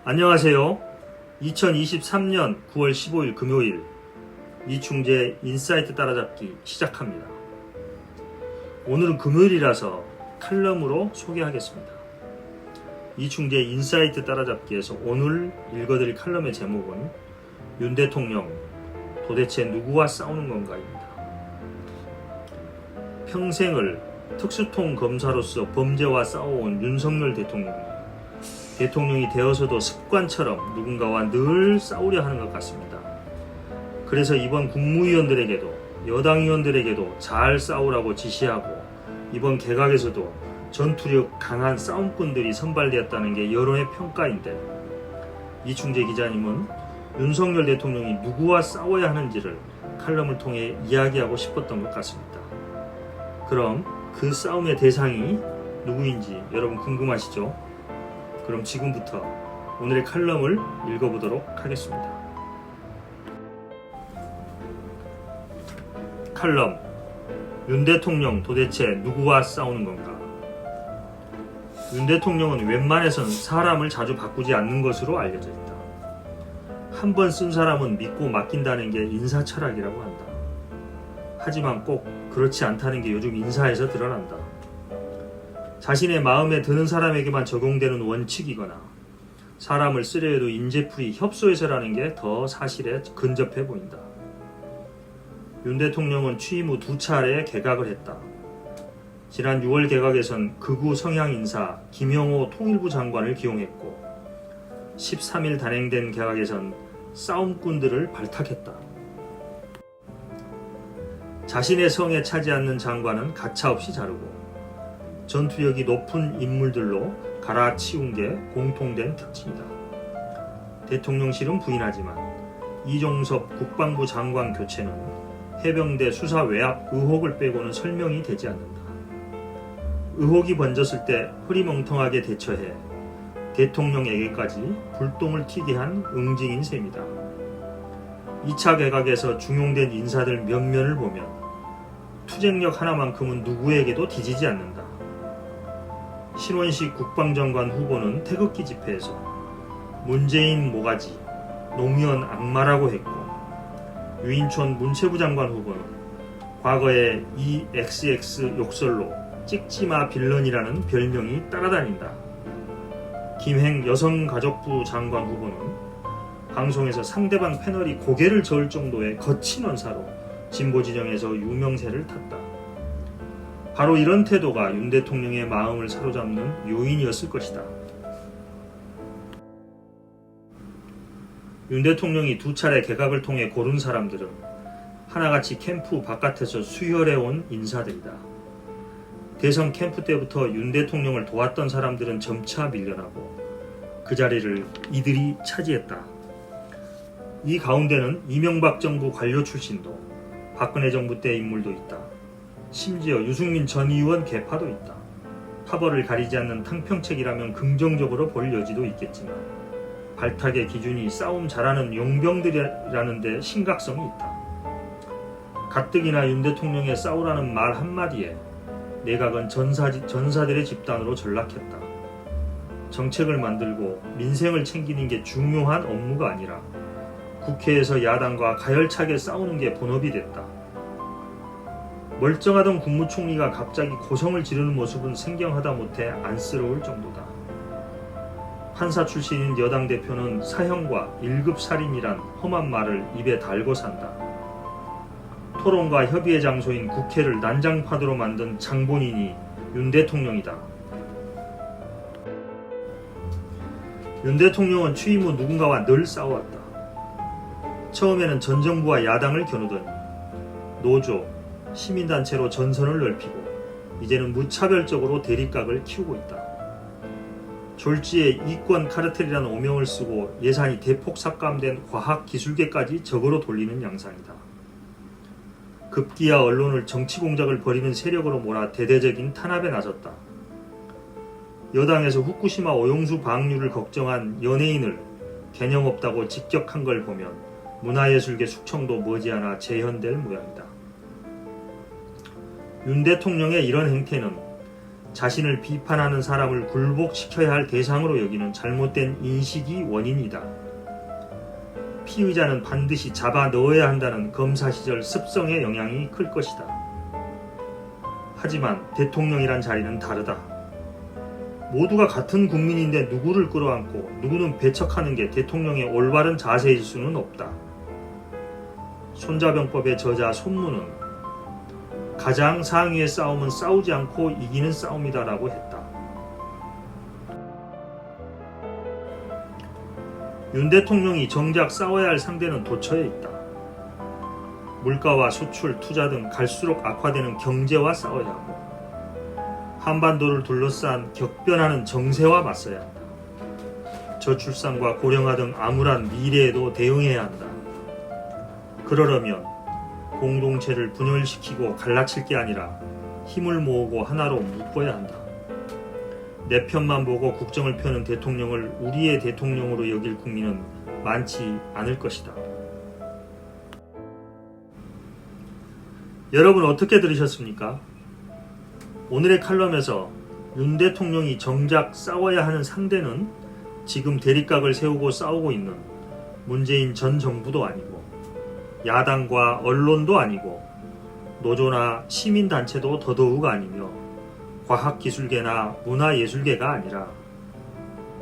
안녕하세요. 2023년 9월 15일 금요일 이충재 인사이트 따라잡기 시작합니다. 오늘은 금요일이라서 칼럼으로 소개하겠습니다. 이충재 인사이트 따라잡기에서 오늘 읽어드릴 칼럼의 제목은 윤 대통령 도대체 누구와 싸우는 건가입니다. 평생을 특수통 검사로서 범죄와 싸워온 윤석열 대통령이 되어서도 습관처럼 누군가와 늘 싸우려 하는 것 같습니다. 그래서 이번 국무위원들에게도 여당 의원들에게도 잘 싸우라고 지시하고 이번 개각에서도 전투력 강한 싸움꾼들이 선발되었다는 게 여론의 평가인데 이충재 기자님은 윤석열 대통령이 누구와 싸워야 하는지를 칼럼을 통해 이야기하고 싶었던 것 같습니다. 그럼 그 싸움의 대상이 누구인지 여러분 궁금하시죠? 그럼 지금부터 오늘의 칼럼을 읽어보도록 하겠습니다. 칼럼 윤 대통령 도대체 누구와 싸우는 건가? 윤 대통령은 웬만해선 사람을 자주 바꾸지 않는 것으로 알려져 있다. 한 번 쓴 사람은 믿고 맡긴다는 게 인사 철학이라고 한다. 하지만 꼭 그렇지 않다는 게 요즘 인사에서 드러난다. 자신의 마음에 드는 사람에게만 적용되는 원칙이거나 사람을 쓰려 해도 인재풀이 협소해서라는 게 더 사실에 근접해 보인다. 윤 대통령은 취임 후 2차례 개각을 했다. 지난 6월 개각에선 극우 성향 인사 김영호 통일부 장관을 기용했고 13일 단행된 개각에선 싸움꾼들을 발탁했다. 자신의 성에 차지 않는 장관은 가차없이 자르고 전투력이 높은 인물들로 갈아치운 게 공통된 특징이다. 대통령실은 부인하지만 이종섭 국방부 장관 교체는 해병대 수사 외압 의혹을 빼고는 설명이 되지 않는다. 의혹이 번졌을 때 흐리멍텅하게 대처해 대통령에게까지 불똥을 튀게 한 응징인 셈이다. 2차 개각에서 중용된 인사들 면면을 보면 투쟁력 하나만큼은 누구에게도 뒤지지 않는다. 신원식 국방장관 후보는 태극기 집회에서 문재인 모가지, 노무현 악마라고 했고 유인촌 문체부 장관 후보는 과거에 EXX 욕설로 찍지마 빌런이라는 별명이 따라다닌다. 김행 여성가족부 장관 후보는 방송에서 상대방 패널이 고개를 저을 정도의 거친 언사로 진보 진영에서 유명세를 탔다. 바로 이런 태도가 윤 대통령의 마음을 사로잡는 요인이었을 것이다. 윤 대통령이 2차례 개각을 통해 고른 사람들은 하나같이 캠프 바깥에서 수혈해온 인사들이다. 대선 캠프 때부터 윤 대통령을 도왔던 사람들은 점차 밀려나고 그 자리를 이들이 차지했다. 이 가운데는 이명박 정부 관료 출신도 박근혜 정부 때 인물도 있다. 심지어 유승민 전 의원 계파도 있다. 파벌을 가리지 않는 탕평책이라면 긍정적으로 볼 여지도 있겠지만 발탁의 기준이 싸움 잘하는 용병들이라는 데 심각성이 있다. 가뜩이나 윤 대통령의 싸우라는 말 한마디에 내각은 전사들의 집단으로 전락했다. 정책을 만들고 민생을 챙기는 게 중요한 업무가 아니라 국회에서 야당과 가열차게 싸우는 게 본업이 됐다. 멀쩡하던 국무총리가 갑자기 고성을 지르는 모습은 생경하다 못해 안쓰러울 정도다. 판사 출신인 여당 대표는 사형과 1급 살인이란 험한 말을 입에 달고 산다. 토론과 협의의 장소인 국회를 난장판으로 만든 장본인이 윤 대통령이다. 윤 대통령은 취임 후 누군가와 늘 싸워왔다. 처음에는 전 정부와 야당을 겨누더니 노조, 시민단체로 전선을 넓히고 이제는 무차별적으로 대립각을 키우고 있다. 졸지에 이권 카르텔이라는 오명을 쓰고 예산이 대폭 삭감된 과학기술계까지 적으로 돌리는 양상이다. 급기야 언론을 정치 공작을 벌이는 세력으로 몰아 대대적인 탄압에 나섰다. 여당에서 후쿠시마 오염수 방류를 걱정한 연예인을 개념 없다고 직격한 걸 보면 문화예술계 숙청도 머지않아 재현될 모양이다. 윤 대통령의 이런 행태는 자신을 비판하는 사람을 굴복시켜야 할 대상으로 여기는 잘못된 인식이 원인이다. 피의자는 반드시 잡아 넣어야 한다는 검사 시절 습성의 영향이 클 것이다. 하지만 대통령이란 자리는 다르다. 모두가 같은 국민인데 누구를 끌어안고 누구는 배척하는 게 대통령의 올바른 자세일 수는 없다. 손자병법의 저자 손문은 가장 상위의 싸움은 싸우지 않고 이기는 싸움이다라고 했다. 윤 대통령이 정작 싸워야 할 상대는 도처에 있다. 물가와 수출, 투자 등 갈수록 악화되는 경제와 싸워야 하고 한반도를 둘러싼 격변하는 정세와 맞서야 한다. 저출산과 고령화 등 암울한 미래에도 대응해야 한다. 그러려면 공동체를 분열시키고 갈라칠 게 아니라 힘을 모으고 하나로 묶어야 한다. 내 편만 보고 국정을 펴는 대통령을 우리의 대통령으로 여길 국민은 많지 않을 것이다. 여러분 어떻게 들으셨습니까? 오늘의 칼럼에서 윤 대통령이 정작 싸워야 하는 상대는 지금 대립각을 세우고 싸우고 있는 문재인 전 정부도 아니고 야당과 언론도 아니고 노조나 시민단체도 더더욱 아니며 과학기술계나 문화예술계가 아니라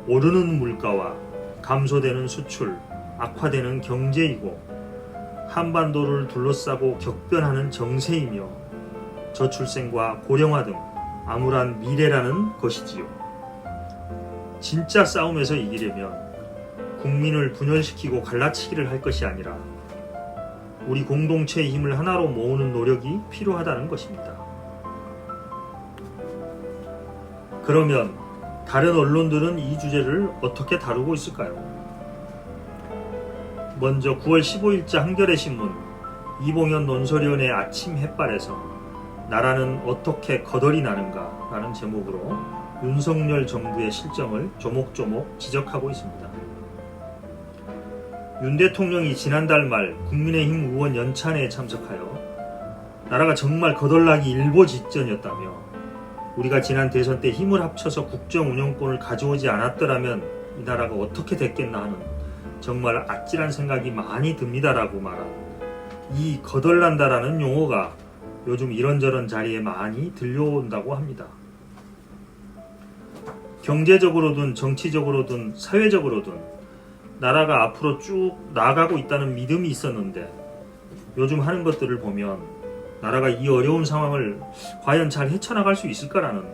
오르는 물가와 감소되는 수출, 악화되는 경제이고 한반도를 둘러싸고 격변하는 정세이며 저출생과 고령화 등 암울한 미래라는 것이지요. 진짜 싸움에서 이기려면 국민을 분열시키고 갈라치기를 할 것이 아니라 우리 공동체의 힘을 하나로 모으는 노력이 필요하다는 것입니다. 그러면 다른 언론들은 이 주제를 어떻게 다루고 있을까요? 먼저 9월 15일자 한겨레 신문 이봉현 논설위원의 아침 햇발에서 나라는 어떻게 거덜이 나는가 라는 제목으로 윤석열 정부의 실정을 조목조목 지적하고 있습니다. 윤 대통령이 지난달 말 국민의힘 의원 연찬회에 참석하여 나라가 정말 거덜나기 일보 직전이었다며 우리가 지난 대선 때 힘을 합쳐서 국정 운영권을 가져오지 않았더라면 이 나라가 어떻게 됐겠나 하는 정말 아찔한 생각이 많이 듭니다라고 말한 이 거덜난다라는 용어가 요즘 이런저런 자리에 많이 들려온다고 합니다. 경제적으로든 정치적으로든 사회적으로든 나라가 앞으로 쭉 나아가고 있다는 믿음이 있었는데 요즘 하는 것들을 보면 나라가 이 어려운 상황을 과연 잘 헤쳐나갈 수 있을까라는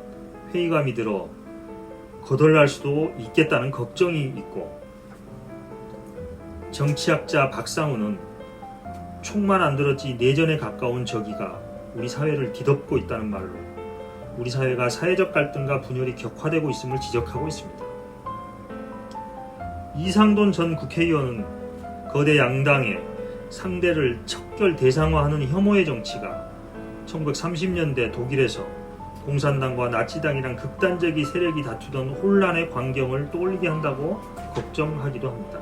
회의감이 들어 거덜날 수도 있겠다는 걱정이 있고 정치학자 박상우는 총만 안 들었지 내전에 가까운 저기가 우리 사회를 뒤덮고 있다는 말로 우리 사회가 사회적 갈등과 분열이 격화되고 있음을 지적하고 있습니다. 이상돈 전 국회의원은 거대 양당의 상대를 척결 대상화하는 혐오의 정치가 1930년대 독일에서 공산당과 나치당이란 극단적인 세력이 다투던 혼란의 광경을 떠올리게 한다고 걱정하기도 합니다.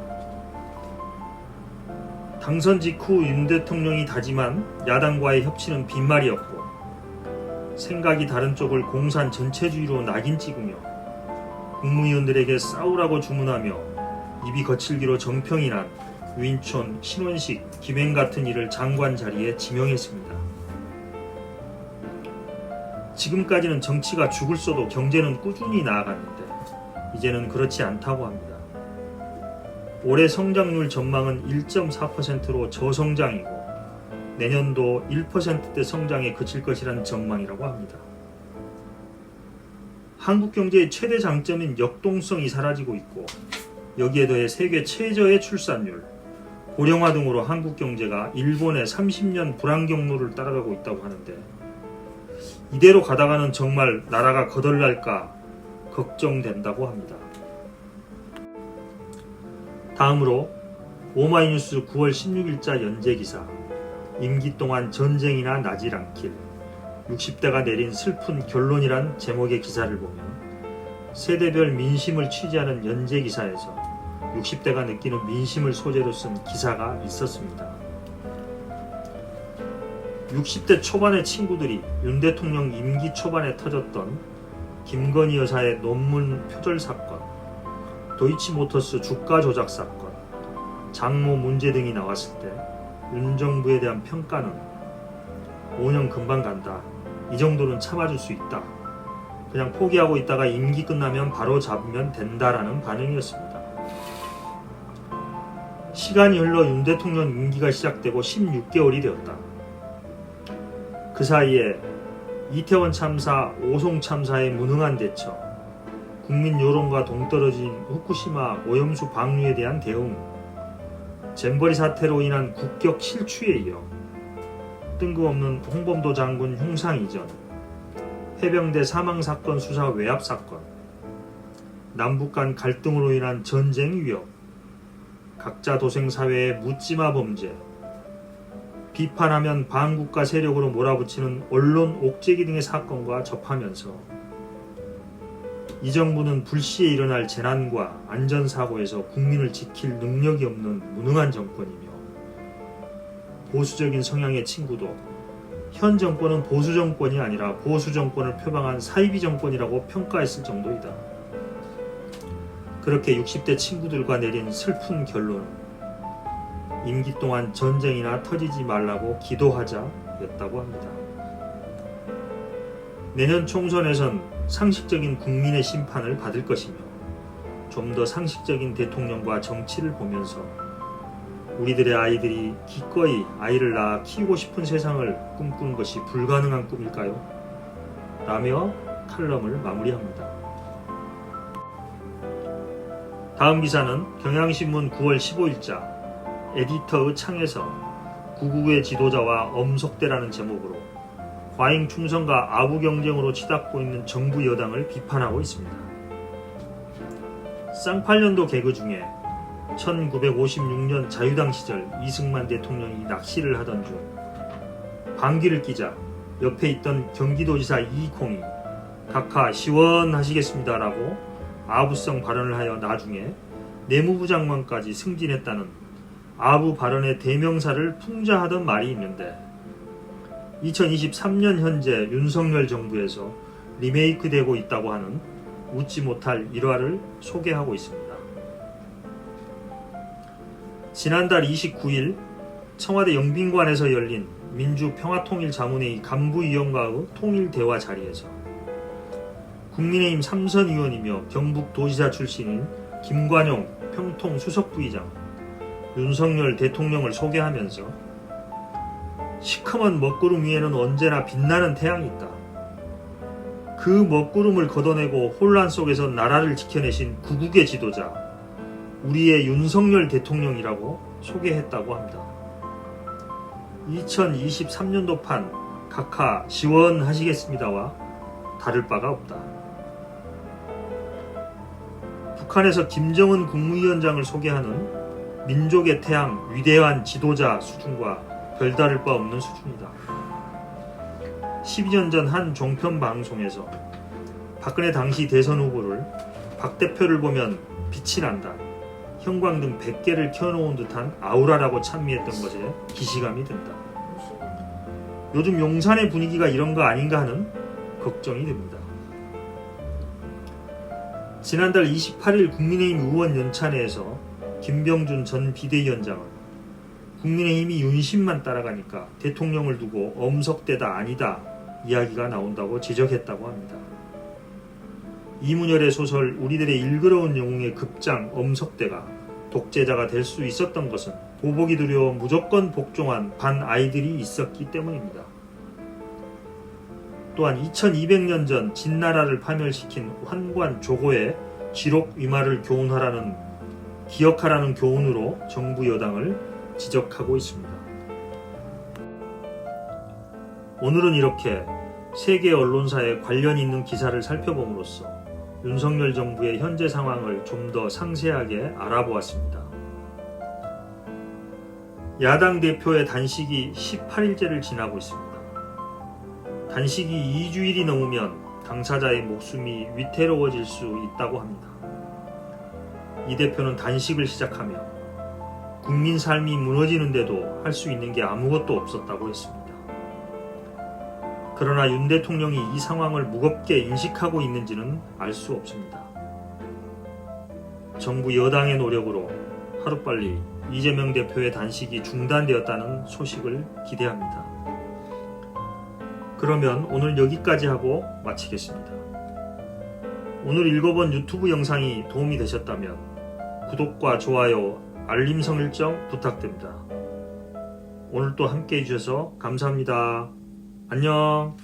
당선 직후 윤 대통령이 다짐한 야당과의 협치는 빈말이었고 생각이 다른 쪽을 공산 전체주의로 낙인 찍으며 국무위원들에게 싸우라고 주문하며 입이 거칠기로 정평이 난 유인촌, 신원식, 김행 같은 이를 장관 자리에 지명했습니다. 지금까지는 정치가 죽을 써도 경제는 꾸준히 나아갔는데 이제는 그렇지 않다고 합니다. 올해 성장률 전망은 1.4%로 저성장이고 내년도 1%대 성장에 그칠 것이라는 전망이라고 합니다. 한국 경제의 최대 장점인 역동성이 사라지고 있고 여기에 더해 세계 최저의 출산율, 고령화 등으로 한국 경제가 일본의 30년 불황 경로를 따라가고 있다고 하는데 이대로 가다가는 정말 나라가 거덜날까 걱정된다고 합니다. 다음으로 오마이뉴스 9월 16일자 연재기사 임기 동안 전쟁이나 나질 않길 60대가 내린 슬픈 결론이란 제목의 기사를 보면 세대별 민심을 취재하는 연재기사에서 60대가 느끼는 민심을 소재로 쓴 기사가 있었습니다. 60대 초반의 친구들이 윤 대통령 임기 초반에 터졌던 김건희 여사의 논문 표절 사건, 도이치모터스 주가 조작 사건, 장모 문제 등이 나왔을 때 윤 정부에 대한 평가는 5년 금방 간다. 이 정도는 참아줄 수 있다. 그냥 포기하고 있다가 임기 끝나면 바로 잡으면 된다라는 반응이었습니다. 시간이 흘러 윤 대통령 임기가 시작되고 16개월이 되었다. 그 사이에 이태원 참사, 오송 참사의 무능한 대처, 국민 여론과 동떨어진 후쿠시마 오염수 방류에 대한 대응, 잼버리 사태로 인한 국격 실추에 이어 뜬금없는 홍범도 장군 흉상 이전, 해병대 사망 사건 수사 외압 사건, 남북 간 갈등으로 인한 전쟁 위협, 각자 도생 사회의 묻지마 범죄, 비판하면 반국가 세력으로 몰아붙이는 언론 옥죄기 등의 사건과 접하면서 이 정부는 불시에 일어날 재난과 안전사고에서 국민을 지킬 능력이 없는 무능한 정권이며 보수적인 성향의 친구도 현 정권은 보수 정권이 아니라 보수 정권을 표방한 사이비 정권이라고 평가했을 정도이다. 그렇게 60대 친구들과 내린 슬픈 결론은 임기 동안 전쟁이나 터지지 말라고 기도하자였다고 합니다. 내년 총선에선 상식적인 국민의 심판을 받을 것이며 좀 더 상식적인 대통령과 정치를 보면서 우리들의 아이들이 기꺼이 아이를 낳아 키우고 싶은 세상을 꿈꾸는 것이 불가능한 꿈일까요? 라며 칼럼을 마무리합니다. 다음 기사는 경향신문 9월 15일자 에디터의 창에서 구국의 지도자와 엄석대라는 제목으로 과잉 충성과 아부 경쟁으로 치닫고 있는 정부 여당을 비판하고 있습니다. 쌍팔년도 개그 중에 1956년 자유당 시절 이승만 대통령이 낚시를 하던 중 방귀를 뀌자 옆에 있던 경기도지사 이콩이 각하 시원하시겠습니다라고 아부성 발언을 하여 나중에 내무부 장관까지 승진했다는 아부 발언의 대명사를 풍자하던 말이 있는데 2023년 현재 윤석열 정부에서 리메이크되고 있다고 하는 웃지 못할 일화를 소개하고 있습니다. 지난달 29일 청와대 영빈관에서 열린 민주평화통일자문회의 간부위원과의 통일대화 자리에서 국민의힘 삼선 의원이며 경북도지사 출신인 김관용 평통수석부의장은 윤석열 대통령을 소개하면서 시커먼 먹구름 위에는 언제나 빛나는 태양이 있다. 그 먹구름을 걷어내고 혼란 속에서 나라를 지켜내신 구국의 지도자, 우리의 윤석열 대통령이라고 소개했다고 합니다. 2023년도판 각하 시원하시겠습니다와 다를 바가 없다. 북한에서 김정은 국무위원장을 소개하는 민족의 태양 위대한 지도자 수준과 별다를 바 없는 수준이다. 12년 전 한 종편 방송에서 박근혜 당시 대선 후보를 박 대표를 보면 빛이 난다. 형광등 100개를 켜놓은 듯한 아우라라고 찬미했던 것에 기시감이 든다. 요즘 용산의 분위기가 이런 거 아닌가 하는 걱정이 듭니다. 지난달 28일 국민의힘 의원 연찬회에서 김병준 전 비대위원장은 국민의힘이 윤심만 따라가니까 대통령을 두고 엄석대다 아니다 이야기가 나온다고 지적했다고 합니다. 이문열의 소설 우리들의 일그러운 영웅의 급장 엄석대가 독재자가 될 수 있었던 것은 보복이 두려워 무조건 복종한 반 아이들이 있었기 때문입니다. 또한 2200년 전 진나라를 파멸시킨 환관 조고의 기록 위마를 기억하라는 교훈으로 정부 여당을 지적하고 있습니다. 오늘은 이렇게 세계 언론사에 관련 있는 기사를 살펴봄으로써 윤석열 정부의 현재 상황을 좀 더 상세하게 알아보았습니다. 야당 대표의 단식이 18일째를 지나고 있습니다. 단식이 2주일이 넘으면 당사자의 목숨이 위태로워질 수 있다고 합니다. 이 대표는 단식을 시작하며 국민 삶이 무너지는데도 할 수 있는 게 아무것도 없었다고 했습니다. 그러나 윤 대통령이 이 상황을 무겁게 인식하고 있는지는 알 수 없습니다. 정부 여당의 노력으로 하루빨리 이재명 대표의 단식이 중단되었다는 소식을 기대합니다. 그러면 오늘 여기까지 하고 마치겠습니다. 오늘 읽어본 유튜브 영상이 도움이 되셨다면 구독과 좋아요, 알림 설정 부탁드립니다. 오늘 또 함께 해주셔서 감사합니다. 안녕.